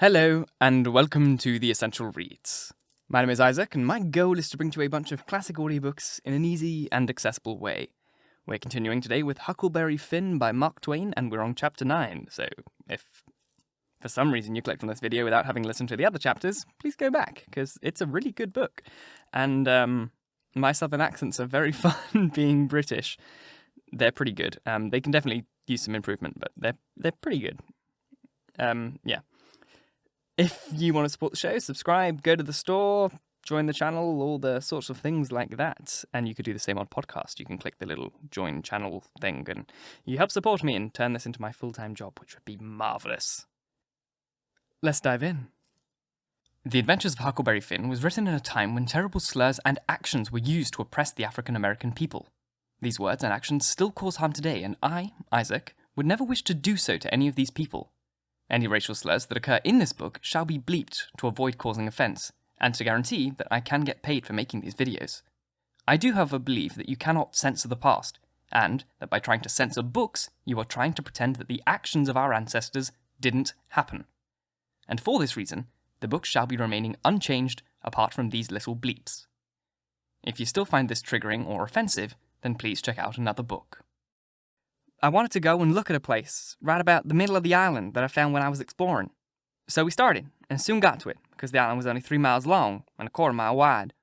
Hello, and welcome to The Essential Reads. My name is Isaac, and my goal is to bring to you a bunch of classic audiobooks in an easy and accessible way. We're continuing today with Huckleberry Finn by Mark Twain, and we're on chapter 9, so if for some reason you clicked on this video without having listened to the other chapters, please go back, because it's a really good book. And my southern accents are very fun being British. They're pretty good. They can definitely use some improvement, but they're pretty good. Yeah. If you want to support the show, subscribe, go to the store, join the channel, all the sorts of things like that. And you could do the same on podcast. You can click the little join channel thing and you help support me and turn this into my full-time job, which would be marvellous. Let's dive in. The Adventures of Huckleberry Finn was written in a time when terrible slurs and actions were used to oppress the African-American people. These words and actions still cause harm today, and I, Isaac, would never wish to do so to any of these people. Any racial slurs that occur in this book shall be bleeped to avoid causing offence, and to guarantee that I can get paid for making these videos. I do, however, believe that you cannot censor the past, and that by trying to censor books, you are trying to pretend that the actions of our ancestors didn't happen. And for this reason, the book shall be remaining unchanged apart from these little bleeps. If you still find this triggering or offensive, then please check out another book. I wanted to go and look at a place right about the middle of the island that I found when I was exploring. So we started, and soon got to it, because the island was only 3 miles long and a quarter mile wide.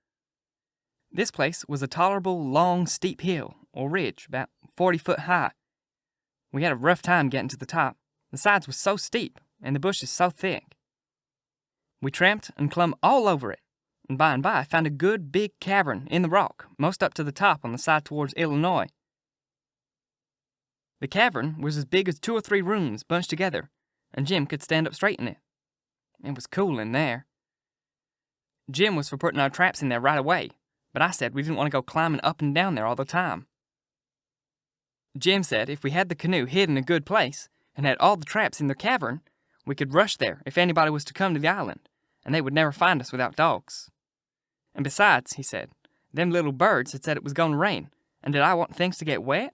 This place was a tolerable long steep hill, or ridge, about 40 foot high. We had a rough time getting to the top. The sides were so steep, and the bushes so thick. We tramped and clumb all over it, and by I found a good big cavern in the rock, most up to the top on the side towards Illinois. The cavern was as big as 2 or 3 rooms bunched together, and Jim could stand up straight in it. It was cool in there. Jim was for putting our traps in there right away, but I said we didn't want to go climbing up and down there all the time. Jim said if we had the canoe hid in a good place, and had all the traps in the cavern, we could rush there if anybody was to come to the island, and they would never find us without dogs. And besides, he said, them little birds had said it was going to rain, and did I want things to get wet?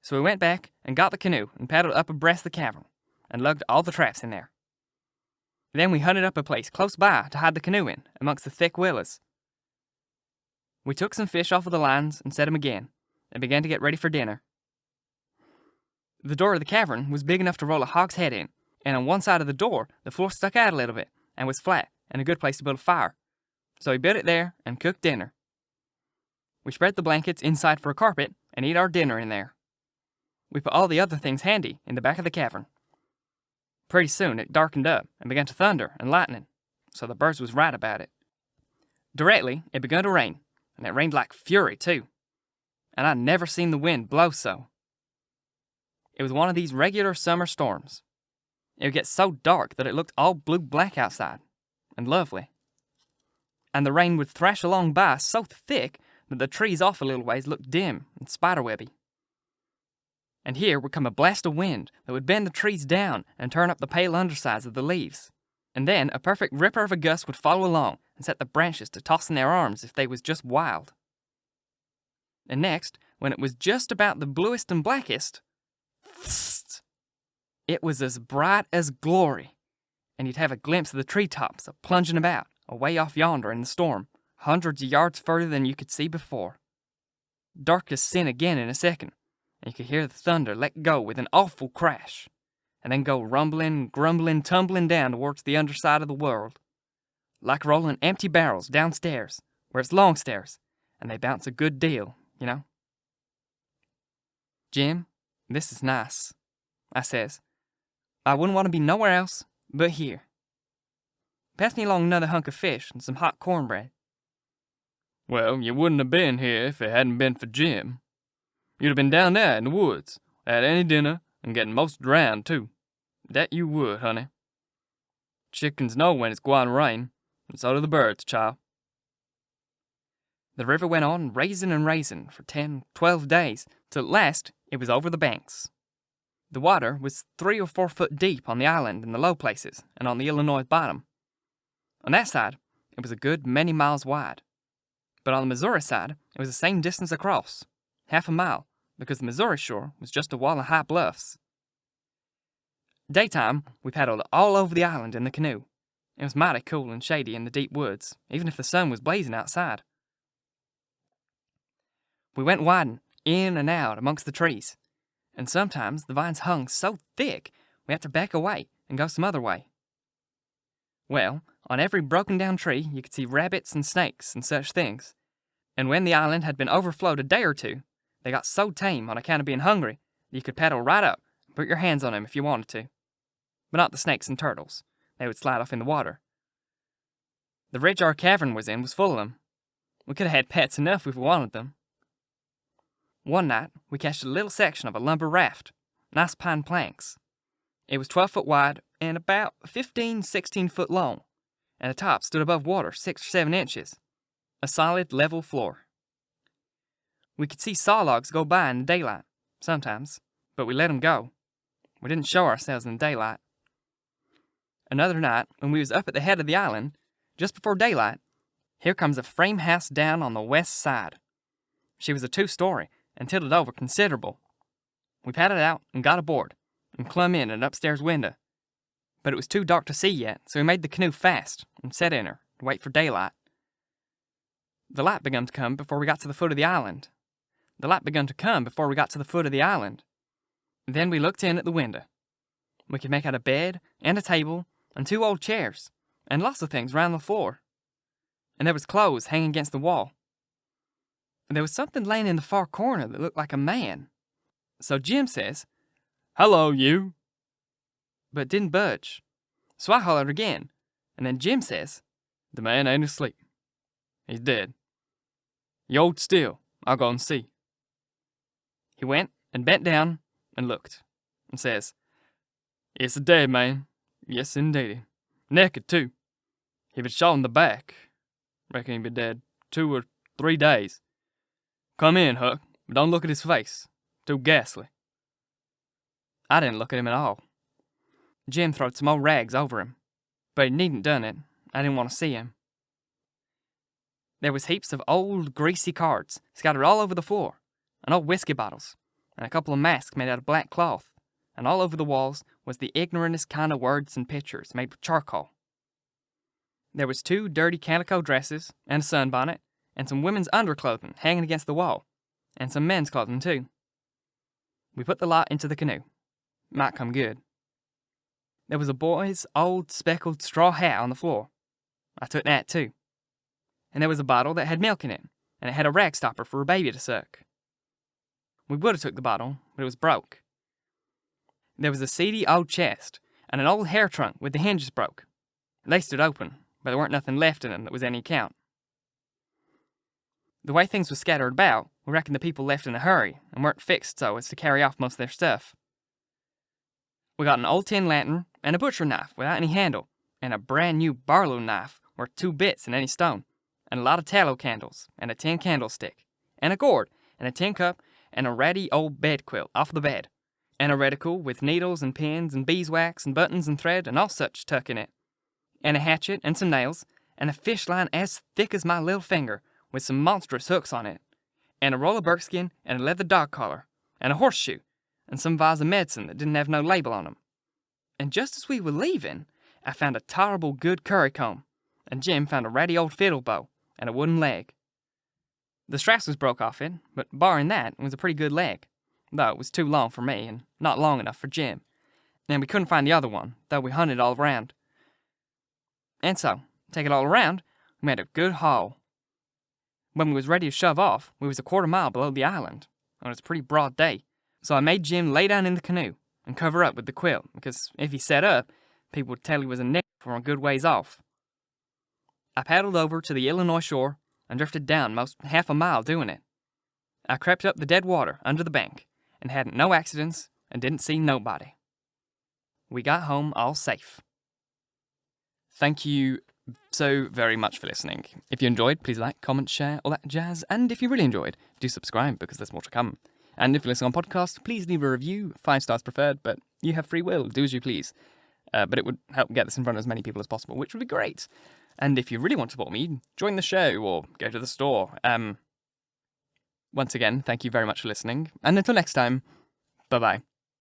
So we went back and got the canoe and paddled up abreast the cavern and lugged all the traps in there. Then we hunted up a place close by to hide the canoe in, amongst the thick willows. We took some fish off of the lines and set them again, and began to get ready for dinner. The door of the cavern was big enough to roll a hog's head in, and on one side of the door the floor stuck out a little bit and was flat and a good place to build a fire. So we built it there and cooked dinner. We spread the blankets inside for a carpet and ate our dinner in there. We put all the other things handy in the back of the cavern. Pretty soon it darkened up and began to thunder and lightning, so the birds was right about it. Directly it begun to rain, and it rained like fury too, and I'd never seen the wind blow so. It was one of these regular summer storms. It would get so dark that it looked all blue-black outside, and lovely. And the rain would thrash along by so thick that the trees off a little ways looked dim and spiderwebby. And here would come a blast of wind that would bend the trees down and turn up the pale undersides of the leaves. And then a perfect ripper of a gust would follow along and set the branches to tossing their arms if they was just wild. And next, when it was just about the bluest and blackest, it was as bright as glory, and you'd have a glimpse of the treetops a-plunging about, away off yonder in the storm, hundreds of yards further than you could see before. Dark as sin again in a second, and you could hear the thunder let go with an awful crash, and then go rumbling, grumbling, tumbling down towards the underside of the world, like rolling empty barrels downstairs, where it's long stairs, and they bounce a good deal, you know. Jim, this is nice, I says. I wouldn't want to be nowhere else but here. Pass me along another hunk of fish and some hot cornbread. Well, you wouldn't have been here if it hadn't been for Jim. You'd have been down there in the woods, at any dinner, and getting most drowned, too. That you would, honey. Chickens know when it's gwine to rain, and so do the birds, child. The river went on raising for 10, 12 days, till at last it was over the banks. The water was 3 or 4 foot deep on the island in the low places and on the Illinois bottom. On that side, it was a good many miles wide. But on the Missouri side, it was the same distance across, half a mile, because the Missouri shore was just a wall of high bluffs. Daytime, we paddled all over the island in the canoe. It was mighty cool and shady in the deep woods, even if the sun was blazing outside. We went winding in and out amongst the trees, and sometimes the vines hung so thick we had to back away and go some other way. Well, on every broken down tree you could see rabbits and snakes and such things, and when the island had been overflowed a day or two, they got so tame on account of being hungry that you could paddle right up and put your hands on them if you wanted to. But not the snakes and turtles. They would slide off in the water. The ridge our cavern was in was full of them. We could have had pets enough if we wanted them. One night, we cached a little section of a lumber raft, nice pine planks. It was 12 foot wide and about 16 foot long, and the top stood above water 6 or 7 inches. A solid, level floor. We could see saw logs go by in the daylight, sometimes, but we let them go. We didn't show ourselves in the daylight. Another night, when we was up at the head of the island, just before daylight, here comes a frame house down on the west side. She was a 2-story and tilted over considerable. We paddled out and got aboard and clumb in an upstairs window. But it was too dark to see yet, so we made the canoe fast and set in her to wait for daylight. The light begun to come before we got to the foot of the island. Then we looked in at the window. We could make out a bed and a table and 2 old chairs and lots of things round the floor. And there was clothes hanging against the wall. And there was something laying in the far corner that looked like a man. So Jim says, "Hello, you," but didn't budge. So I hollered again, and then Jim says, "The man ain't asleep. He's dead. You hold still, I'll go and see." He went and bent down and looked, and says, "It's a dead man. Yes, indeedy. Naked, too. If it's shot in the back, reckon he'd be dead 2 or 3 days. Come in, Huck, but don't look at his face. Too ghastly." I didn't look at him at all. Jim throwed some old rags over him, but he needn't done it. I didn't want to see him. There was heaps of old, greasy cards scattered all over the floor, and old whiskey bottles, and a couple of masks made out of black cloth, and all over the walls was the ignorantest kind of words and pictures made with charcoal. There was 2 dirty calico dresses, and a sunbonnet, and some women's underclothing hanging against the wall, and some men's clothing too. We put the lot into the canoe. Might come good. There was a boy's old speckled straw hat on the floor. I took that too. And there was a bottle that had milk in it, and it had a rag stopper for a baby to suck. We would have took the bottle, but it was broke. There was a seedy old chest, and an old hair trunk with the hinges broke. They stood open, but there weren't nothing left in them that was any account. The way things were scattered about, we reckoned the people left in a hurry, and weren't fixed so as to carry off most of their stuff. We got an old tin lantern, and a butcher knife without any handle, and a brand new Barlow knife worth 2 bits in any stone, and a lot of tallow candles, and a tin candlestick, and a gourd, and a tin cup, and a ratty old bed quilt off the bed, and a reticle with needles and pins and beeswax and buttons and thread and all such tuck in it, and a hatchet and some nails, and a fish line as thick as my little finger with some monstrous hooks on it, and a roll of buckskin and a leather dog collar, and a horseshoe, and some vials of medicine that didn't have no label on them. And just as we were leaving, I found a tolerable good curry comb, and Jim found a ratty old fiddle bow and a wooden leg. The straps was broke off it, but barring that, it was a pretty good leg, though it was too long for me and not long enough for Jim. And we couldn't find the other one, though we hunted all around. And so, take it all around, we made a good haul. When we was ready to shove off, we was a 1/4 mile below the island, and it was a pretty broad day, so I made Jim lay down in the canoe and cover up with the quilt, because if he sat up, people would tell he was a nigger from a good ways off. I paddled over to the Illinois shore and drifted down most 1/2 mile doing it. I crept up the dead water under the bank and hadn't no accidents and didn't see nobody. We got home all safe. Thank you so very much for listening. If you enjoyed, please like, comment, share, all that jazz. And if you really enjoyed, do subscribe because there's more to come. And if you listen on podcast, please leave a review, 5 stars preferred, but you have free will, do as you please. But it would help get this in front of as many people as possible, which would be great. And if you really want to support me, join the show or go to the store. Once again, thank you very much for listening. And until next time, bye-bye.